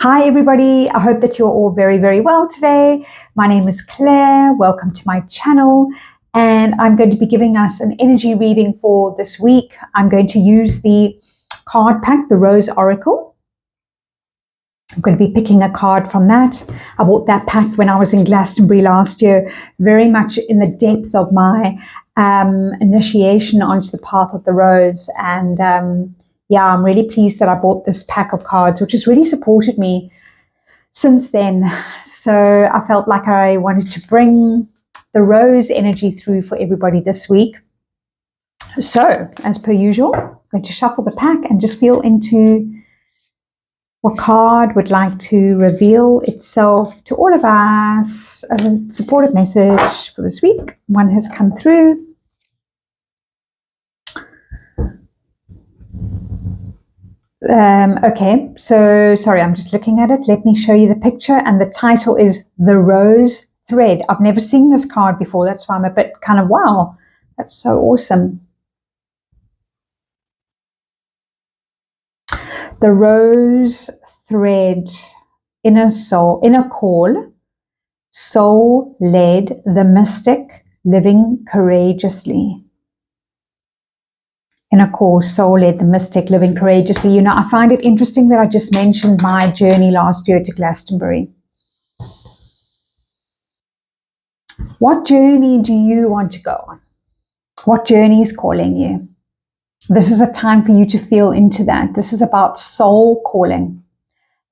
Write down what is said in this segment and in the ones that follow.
Hi everybody, I hope that you're all very, very well today. My name is Claire, welcome to my channel, and I'm going to be giving us an energy reading for this week. I'm going to use the card pack, the Rose Oracle. I'm going to be picking a card from that. I bought that pack when I was in Glastonbury last year, very much in the depth of my initiation onto the path of the rose, and yeah, I'm really pleased that I bought this pack of cards, which has really supported me since then. So I felt like I wanted to bring the rose energy through for everybody this week. So, as per usual, I'm going to shuffle the pack and just feel into what card would like to reveal itself to all of us as a supportive message for this week. One has come through. Okay, so sorry, I'm just looking at it. Let me show you the picture, and the title is The Rose Thread. I've never seen this card before, that's why I'm a bit kind of, wow, that's so awesome. The Rose Thread, inner soul, inner call, soul led, the mystic, living courageously. And of course, soul led, the mystic, living courageously. You know, I find it interesting that I just mentioned my journey last year to Glastonbury. What journey do you want to go on? What journey is calling you? This is a time for you to feel into that. This is about soul calling.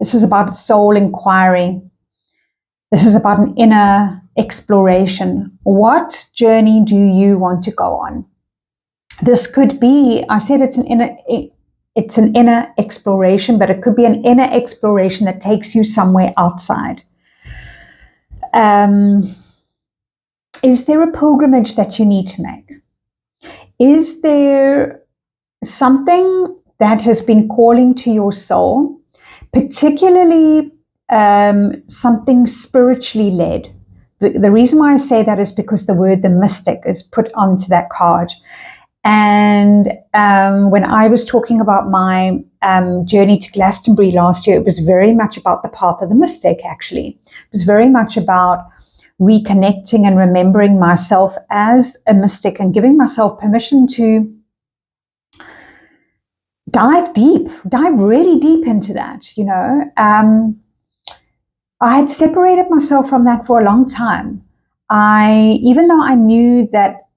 This is about soul inquiry. This is about an inner exploration. What journey do you want to go on? This could be, I said it's an inner exploration, but it could be an inner exploration that takes you somewhere outside. Is there a pilgrimage that you need to make? Is there something that has been calling to your soul, particularly something spiritually led? The reason why I say that is because the word the mystic is put onto that card. And when I was talking about my journey to Glastonbury last year, it was very much about the path of the mystic, actually. It was very much about reconnecting and remembering myself as a mystic and giving myself permission to dive really deep into that, you know. I had separated myself from that for a long time. Even though I knew that,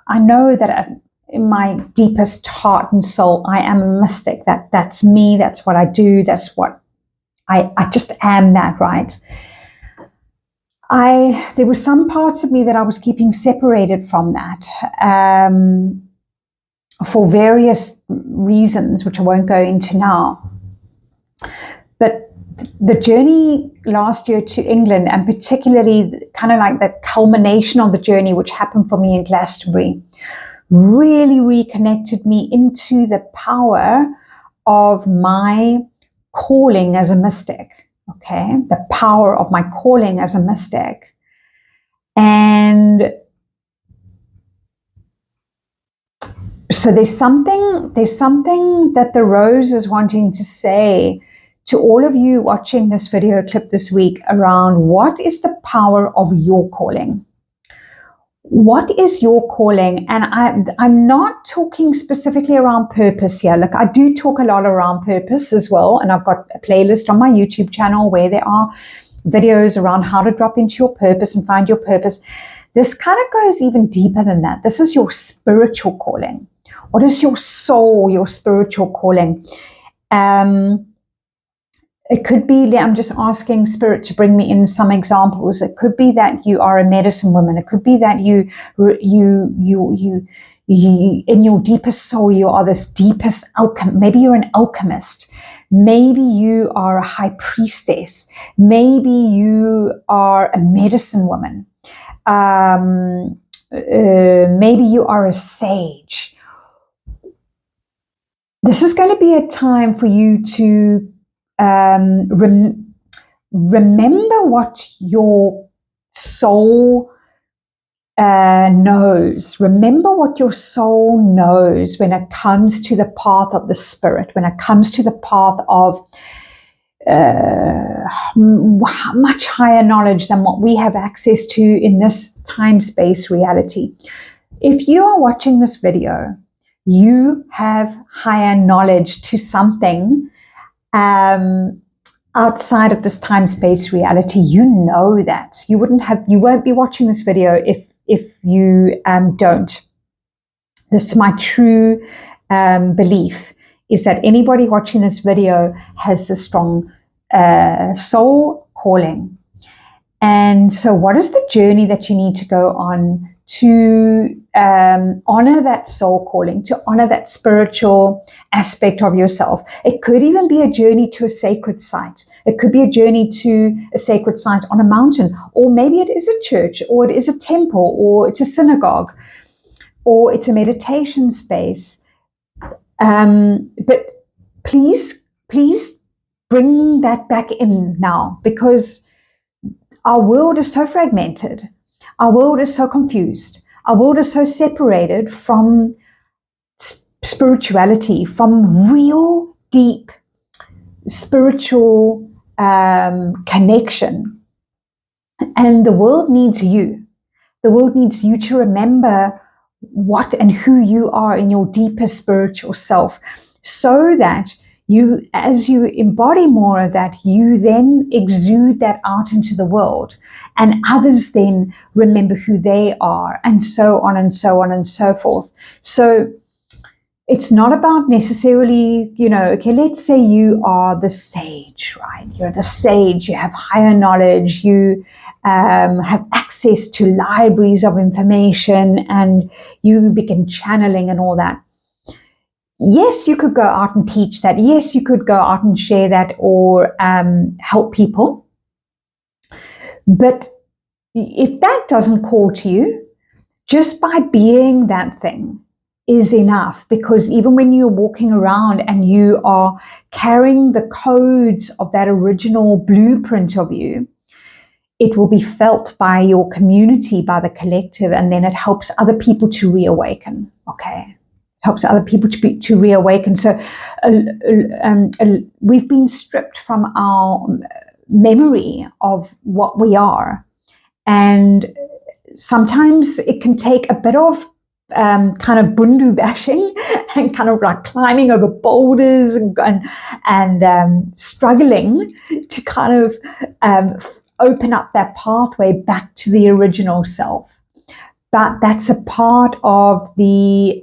I know that in my deepest heart and soul, I am a mystic. That's me. That's what I do. That's what I just am. That, right? There were some parts of me that I was keeping separated from that for various reasons, which I won't go into now. But the journey last year to England, and particularly kind of like the culmination of the journey, which happened for me in Glastonbury, really reconnected me into the power of my calling as a mystic. Okay, the power of my calling as a mystic. And so there's something that the rose is wanting to say to all of you watching this video clip this week around what is the power of your calling. What is your calling? And I'm not talking specifically around purpose here. Look, I do talk a lot around purpose as well. And I've got a playlist on my YouTube channel where there are videos around how to drop into your purpose and find your purpose. This kind of goes even deeper than that. This is your spiritual calling. What is your soul, your spiritual calling? It could be, I'm just asking Spirit to bring me in some examples. It could be that you are a medicine woman. It could be that you in your deepest soul, you are this deepest alchemist. Maybe you're an alchemist. Maybe you are a high priestess. Maybe you are a medicine woman. Maybe you are a sage. This is going to be a time for you to remember what your soul knows. Remember what your soul knows when it comes to the path of the spirit, when it comes to the path of much higher knowledge than what we have access to in this time-space reality. If you are watching this video, you have higher knowledge to something outside of this time-space reality. You know that. You won't be watching this video if you don't. This is my true belief, is that anybody watching this video has this strong soul calling. And so what is the journey that you need to go on to honor that soul calling, to honor that spiritual aspect of yourself? It could even be a journey to a sacred site. It could be a journey to a sacred site on a mountain, or maybe it is a church, or it is a temple, or it's a synagogue, or it's a meditation space. But please bring that back in now, because our world is so fragmented. Our world is so confused. Our world is so separated from spirituality, from real deep spiritual connection. And the world needs you. The world needs you to remember what and who you are in your deepest spiritual self, so that you, as you embody more of that, you then exude that out into the world, and others then remember who they are, and so on and so on and so forth. So it's not about necessarily, okay, let's say you are the sage, right? You're the sage, you have higher knowledge, you have access to libraries of information, and you begin channeling and all that. Yes, you could go out and teach that. Yes, you could go out and share that, or help people. But if that doesn't call to you, just by being that thing is enough. Because even when you're walking around and you are carrying the codes of that original blueprint of you, it will be felt by your community, by the collective, and then it helps other people to reawaken. Okay. Helps other people to reawaken. So we've been stripped from our memory of what we are, and sometimes it can take a bit of kind of bundu bashing and kind of like climbing over boulders and struggling to kind of open up that pathway back to the original self. But that's a part of the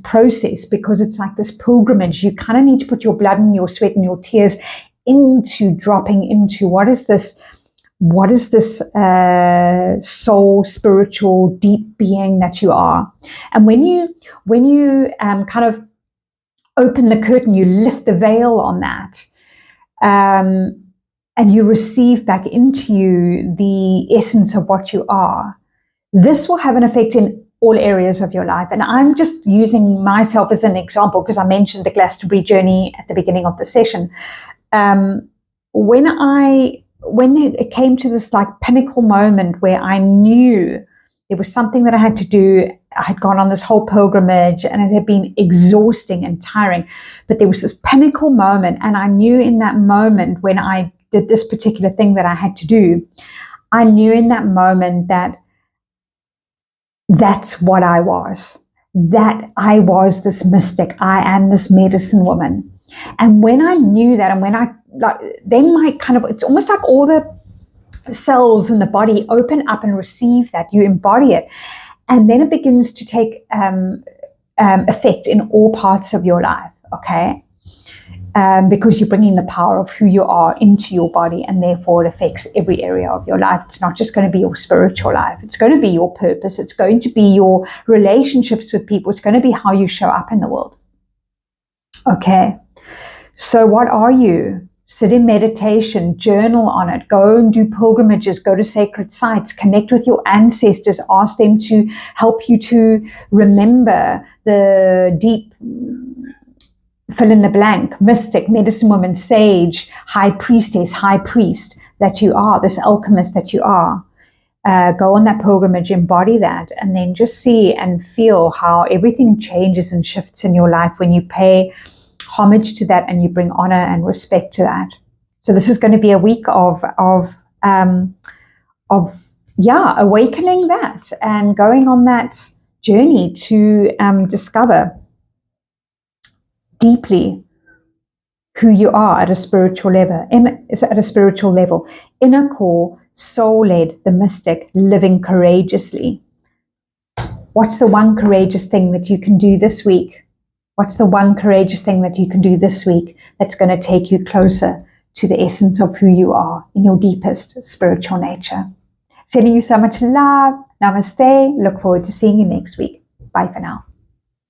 process, because it's like this pilgrimage. You kind of need to put your blood and your sweat and your tears into dropping into what is this soul, spiritual, deep being that you are. And when you kind of open the curtain, you lift the veil on that, and you receive back into you the essence of what you are. This will have an effect in all areas of your life. And I'm just using myself as an example because I mentioned the Glastonbury journey at the beginning of the session. When it came to this like pinnacle moment where I knew there was something that I had to do, I had gone on this whole pilgrimage and it had been exhausting and tiring, but there was this pinnacle moment, and I knew in that moment when I did this particular thing that I had to do, I knew in that moment that that's what I was, that I was this mystic, I am this medicine woman. And when I knew that, and when I then it's almost like all the cells in the body open up and receive that, you embody it, and then it begins to take effect in all parts of your life, okay? Because you're bringing the power of who you are into your body, and therefore it affects every area of your life. It's not just going to be your spiritual life. It's going to be your purpose. It's going to be your relationships with people. It's going to be how you show up in the world. Okay. So what are you? Sit in meditation, journal on it, go and do pilgrimages, go to sacred sites, connect with your ancestors, ask them to help you to remember the deep fill in the blank, mystic, medicine woman, sage, high priestess, high priest that you are, this alchemist that you are. Go on that pilgrimage, embody that, and then just see and feel how everything changes and shifts in your life when you pay homage to that and you bring honor and respect to that. So this is going to be a week of awakening that and going on that journey to discover deeply who you are at a spiritual level, inner core, soul-led, the mystic, living courageously. What's the one courageous thing that you can do this week? What's the one courageous thing that you can do this week that's going to take you closer to the essence of who you are in your deepest spiritual nature? Sending you so much love. Namaste. Look forward to seeing you next week. Bye for now.